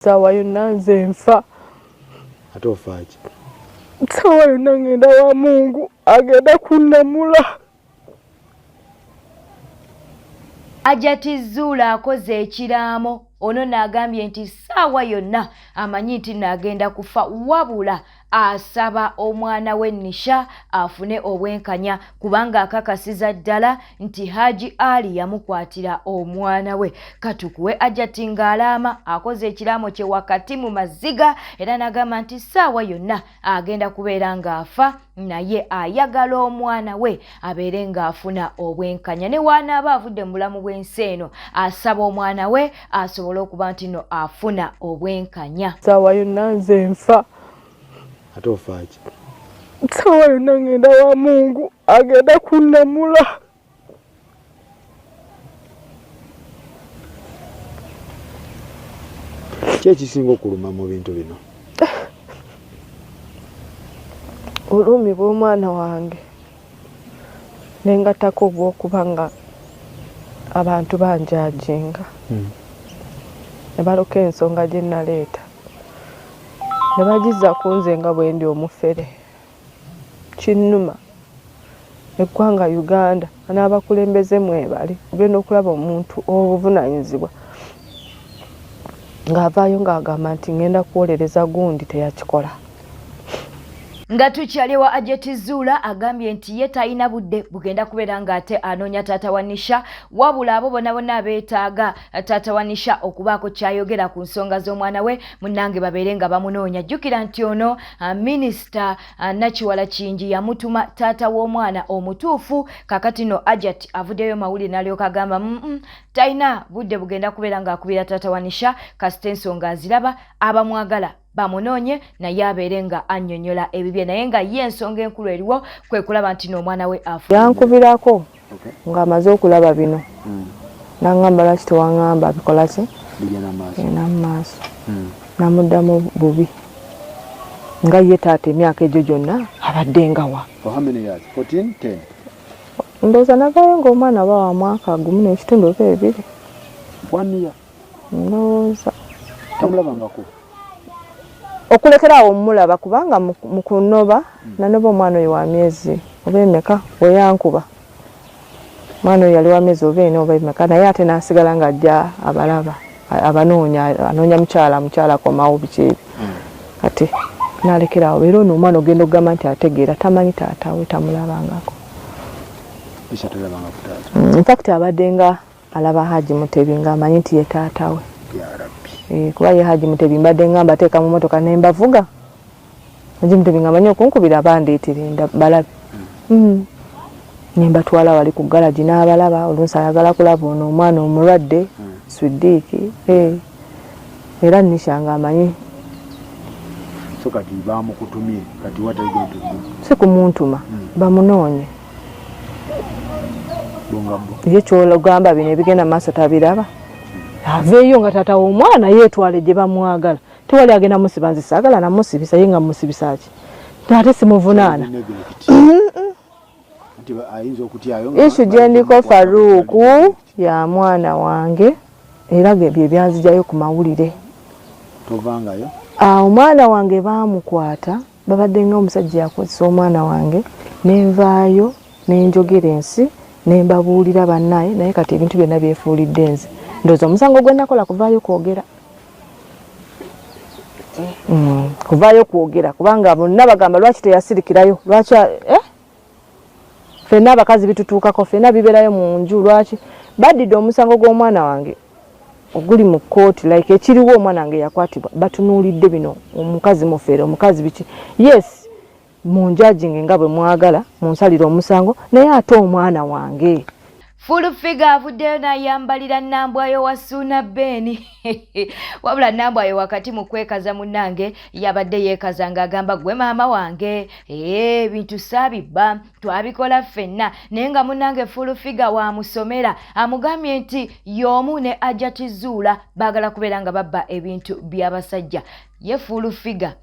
Sawa yonna nze nfa. Ate ofaaki? Sawa yonna ngenda wa Mungu agenda kunnamula. Hajjati Zuulah Akoze Ekiramo ono n'agambye nti ssaawa yonna amanyi nti n'agenda kufa wabula asaba omwana we Nisha afune obwenkanya kubanga akakasiza ddala nti Hajji Ali yamukwatira omwana we. Katukuwe Hajjati ng'alaama akoze ekiramo kye wakati mu maziga era n'agamba nti ssaawa yonna agenda kubeera ng'afa naye ayagala omwana we abeere ng'afuna obwenkanya ne wanaaba avudde mu bulamu bw'ensi eno asaba omwana we asobole okuba nti no afuna obwenkanya. Ssaawa yonna nze nfa. Ate ofaaki? Ssaawa yonna ngenda wa Mungu agenda kunnamula. Ki ekisinga okuluma mu bintu bino? Olumi bw'omwana wange nengatako obw'okuba nga abantu banjajinga ne baloka ensonga gye naleeta ne bagiza kunze nga bwe ndi omufere. Kinnuma eggwanga Uganda n'abakulembeze mwebali ogenda okulaba omuntu obuvunaanyizibwa ng'avaayo ng'agamba nti ngenda kuwolereza gundi teyakikola. Nga tukyaliwa Hajjati Zuulah agambye nti ye talina budde bugenda kubeera ng'ate anoonya taata wa Nisha wabula abo bonna bonna abeetaaga taata wa Nisha okubaako kyayogera ku nsonga z'omwana we munnange babeere nga bamunoonya. Jjukira nti ono minisita Nakiwala Kingi yamutuma taata w'omwana omutuufu kakati no Hajjati avuddeyo mawulire n'alyoka agamba talina budde bugenda kubeera ng'akubira taata wa Nisha kasita ensonga aziraba abamwagala bamunoonye naye abeere nga annyonnyola ebibye naye nga ye ensonga enkulu eriwo kwe kulaba nti n'omwana we afu. Yankubirako ng'amaze okulaba bino n'angamba lwaki tewaŋŋamba bikola ki genda mu maaso n'amuddamu bubi nga ye taata emyaka egyo gyonna abadde ngawa. Ndowooza navaayo ng'omwana aba wa mwaka gumu n'ekitundu oba ebiri. Ndowooza okulekera awo mulaba kubanga mu kunoba nanoba omwana oyo wa myezi oba emeka we yankuba. Omwana oyo yali wa myezi oba ena oba emeka naye ate n'asigala ng'ajja abalaba anoonya mukyala komawo biki ebi. Kati n'alekera awo era ono omwana ogenda okugamba nti ategeera tamanyi taata we tamulabangako. In fact abadde nga alaba Hajji Mutebi ng'amanyi nti ye taata we. Kuba ye Hajji Mutebi mbadde ngamba ateeka mu mmotoka ne mbavuga. Hajji Mutebi ng'amanyi okunkubira bandeetera balabe. Ne mbatwala wali ku galaji n'abalaba oluusi ayagala kulaba ono omwana omulwadde Swiddiiki. Era Nisha ng'amanyi. So kati bamukutumye kati wataigenda si kumuntuma bamunoonye. Ye ky'olugamba bino ebigenda mu maaso tabiraba. Aveeyo nga taata w'omwana yeetwale gye bamwagala. Tewali agenda musiba nze saagala namusibisa ye nga musibisa ki. Ate simuvunaana. Ishu gye ndiko Faruku ya mwana wange era bye byanzijayo ku mawulire. Tovangayo? Omwana wange baamukwata babadde ng'omusajja yakozesa omwana wange nenvaayo nenjogera ensi nembabuulira bannaye naye kati ebintu byonna byefuulidde nze. Ndowooza omusango gwe nakola kuvaayo kwogera. Kuvaayo kwogera kubanga bonna bagamba lwaki teyasirikirayo lwaki ffenna abakazi bitutuukako ffenna bibeerayo mu nju lwaki baddidde omusango gw'omwana wange oguli mu kkooti like ekiriwo omwana wange yakwatibwa batunuulidde bino omukazi mufeere omukazi biki yes munjaginge nga bwe mwagala munsalira omusango naye ate omwana wange Full figure avuddeyo n'ayambalira Nambwayo wa Suuna Beni. Wabula Nambwayo wakati mu kwekaza munnange yabadde yeekaza ng'agamba gwe maama wange bintu saabibba twabikola ffenna naye nga munnange full figure wamusomera amugambye nti y'omu ne Hajjati Zuulah baagala kubeera nga babba ebintu by'abasajja. Ye full figure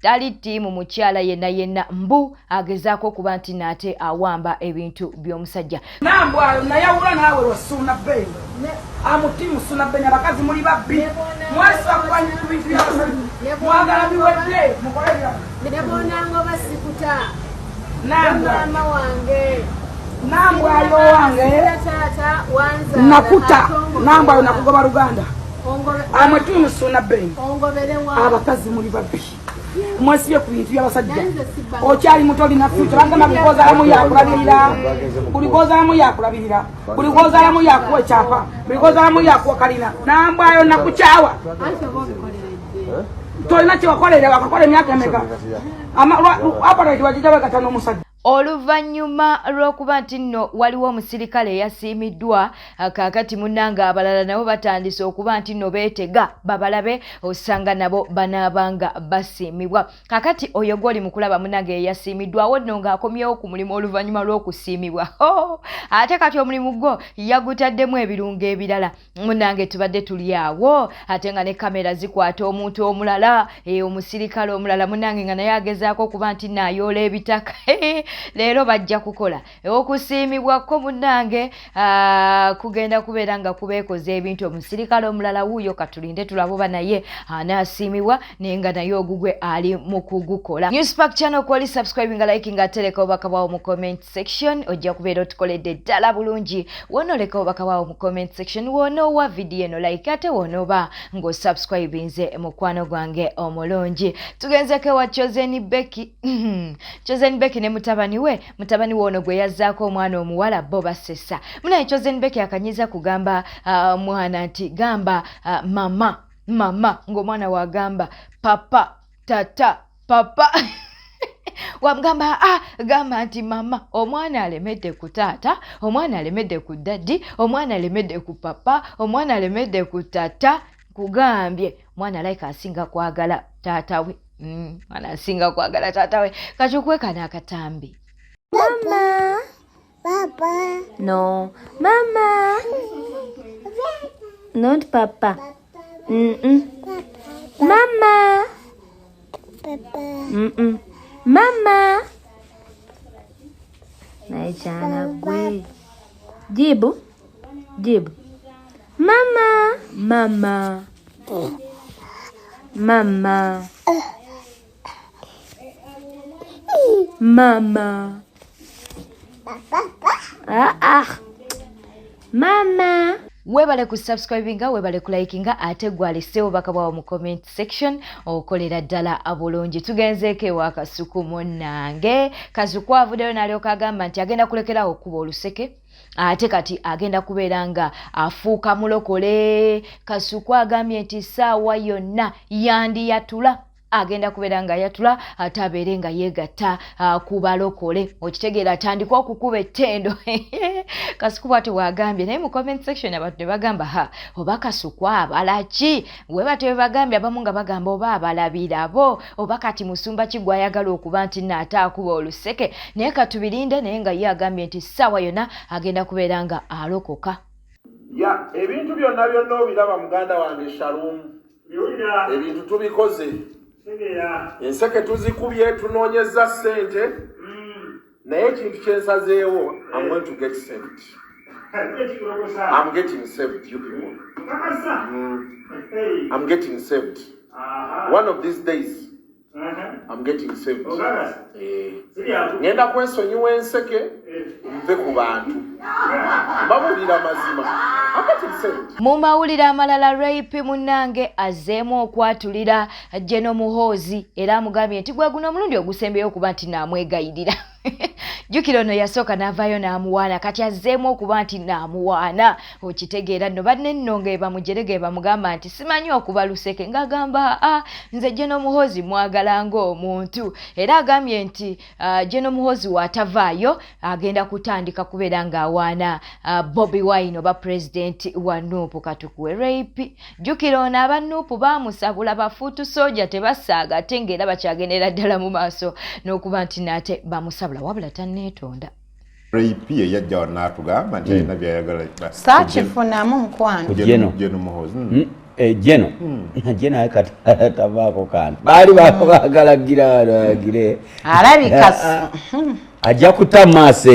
tali ttiimu mukyala yenna mbu agezaako okuba nti nate awamba ebintu by'omusajja nambwayo nayawula naawe lwasuuna bbeeyi amutimu suuna bbeeyi abakazi muli babbi mwesa kubanyi ku bintu by'abasajja mwagala biwedde mukole byammwe nebonanga basikuta nambwa wange nambwayo wange nakuta nambwayo nakugoba luganda amutimu suuna bbeeyi abakazi muli babbi mwesibye ku bintu by'abasajja okyali muto olina fuuta bagamba bulikozalamu yakulabirira bulikozalamu yakulabirira bulikozalamu yakuwa ekyapa bulikozalamu yakuwa kalina nambwayo nakukyawa tolina kyewakolere wakakola emyaka emeka aparati wajija bagata n'omusajja oluvannyuma lw'okuba nti nno waliwo omusirikale eyasiimiddwa kaakati munnange abalala nabo batandise okuba nti nno beetega babalabe osanga nabo banaabanga basiimibwa kaakati oyo gw'oli mu kulaba munnange eyasiimiddwawo nno ng'akomyewo ku mulimu oluvannyuma lw'okusiimibwa ate kati omulimu gwo yagutaddemu ebirungo ebirala munnange tubadde tuli awo ate nga ne kamera zikwata omuntu omulala omusirikale omulala munnange nga naye agezaako okuba nti naayoola ebitaka leero bajja kukola okusiimibwako munnange kugenda kubeera nga kubeekoze ebintu omusirikale omulala wuuyo katulinde tulaboba naye anaasiimibwa naye nga naye ogugwe ali mu kugukola Newspark channel kwoli subscribe nga like nga tereka obubaka bwawo mu comment section ojja kubeera otukoledde ddala bulungi wonooleka obubaka bwawo mu comment section wonoowa vidiyo eno like ate wonooba ng'osubscribinze mukwano gwange omulungi tugenzeko wa Chosen Becky Chosen Becky ne mutabani we ono gwe yazzaako omwana omuwala Boba Sessa munaye Chosen Becky akanyiza kugamba mwana nti gamba mama ng'omwana wagamba papa tata papa wamugamba gamba nti mama omwana alemedde ku taata omwana alemedde ku daddi omwana alemedde ku papa omwana alemedde ku tata kugambye mwana like asinga kwagala taata we mwana asinga kwagala taata we kachukwe kana akatambi Mama, Papa. No, Mama. Not Papa. Mama. Papa. Mama. Naichana gwe. Jibu. Mama. Mama. Mama. Webale ku subscribinga webale ku likinga ate gwalise obubaka bwawo mu comment section okolera ddala abulungi tugenzeeko ewa KASUKU munnange KASUKU avuddeyo n'alyoka agamba nti agenda kulekerawo okuba oluseke ate kati agenda kubeera nga afuuka mulokole KASUKU agambye nti ssaawa yonna yandiyatula agenda kubeera nga yatula ate abeere nga yeegatta ku balokole okitegeera atandika okukuba ettendo KASUKU bw'ate wagambye naye mu comment section abantu ne bagamba oba KASUKU abalaki we bate we bagambye abamu nga bagamba oba abalabirabo oba kati musumba ki gwayagala okuba nti naate akuba oluseke naye katubirinde naye nga ye agambye nti ssaawa yonna agenda kubeera nga alokoka ebintu byonna obiraba muganda wange Shalom ebintu tubikoze enseke tuzikubye tunoonyeza ssente naye ekintu kyensazeewo I'm going to get saved. I'm getting saved, you people. I'm getting saved. One of these days I'm getting saved. Ngenda kwesonyiwa enseke nve ku bantu babulira mazima. I'm getting saved. Mu mawulire amalala rape munnange azzeemu okwatulira Jeno Muhoozi era amugambye nti gwe guno omulundi ogusembeyo okuba nti naamwegayirira jjukira ono yasooka n'avaayo n'amuwaana kati azzeemu okuba nti n'amuwaana okitegeera nno banne nno ng'ebamujerege bamugamba nti simanyi okuba luseke ng'agamba nze Jeno Muhoozi mwagala ng'omuntu era agambye nti Jeno Muhoozi waatavaayo agenda kutandika kubeera ng'awaana BOBIWINE oba president wa Nuupu katukuwe rape jjukira ono aba Nuupu baamusabula bafuutu soja tebasaaga ate ng'era bakyagendera ddala mu maaso n'okuba nti nate bamusabula wabula tanneetonda rape ye yajja n'atugamba nti alina byayagala saakifunamu mukwano Jeno Muhoozi Jeno akati tavaako kantu baali bagalagira agire alabika ajja kutamaaso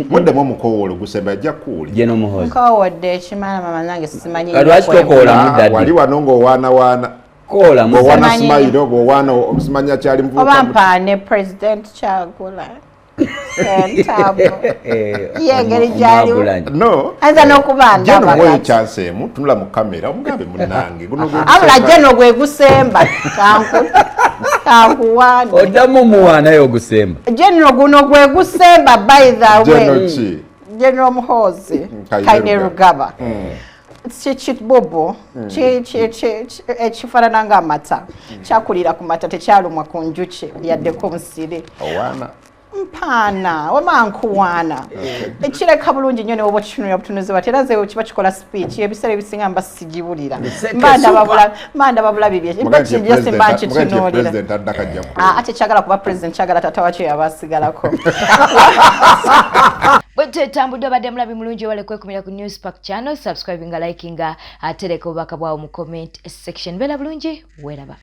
muddemu omukowolo gusemba ajja kuwuli Jeno muhozi nkowodde ekimala mama nange simanyi lwaki tokoola muddadde wali wano ng'owaanawaana koola ng'owaana simayire ng'owaana osimanya kyali muvubuka oba mpaane president Kyagula yengeri gyaliwo no anza n'okubandaba Jeno chance emu tunula mu kamera omugambe munnange abula Jeno gwe gusemba kankuwaana oddamu muwaanayo ogusemba Jeno guno gwe gusemba by the way Jeno ki Jeno Muhoozi Kainerugaba Bobo ekifaanana ng'amata kyakulira ku mata tekyalumwa ku njuki yaddeko omusire owaana mpaana oba nkuwaana ekireka bulungi nnyo ne woba okitunulira butunuzi bati era nze kiba kikola speech ebiseera ebisinga mba sigibulira mba ndaba bulabi bye bakijja simba nkitunuulira ate kyagala kuba president kyagala taata wakyo yaba asigalako bwe tetambudde obadde mulabi mulungi owale kwekumira ku News Park channel subscribinga likinga atereka obubaka bwawo mu comment section beera bulungi weeraba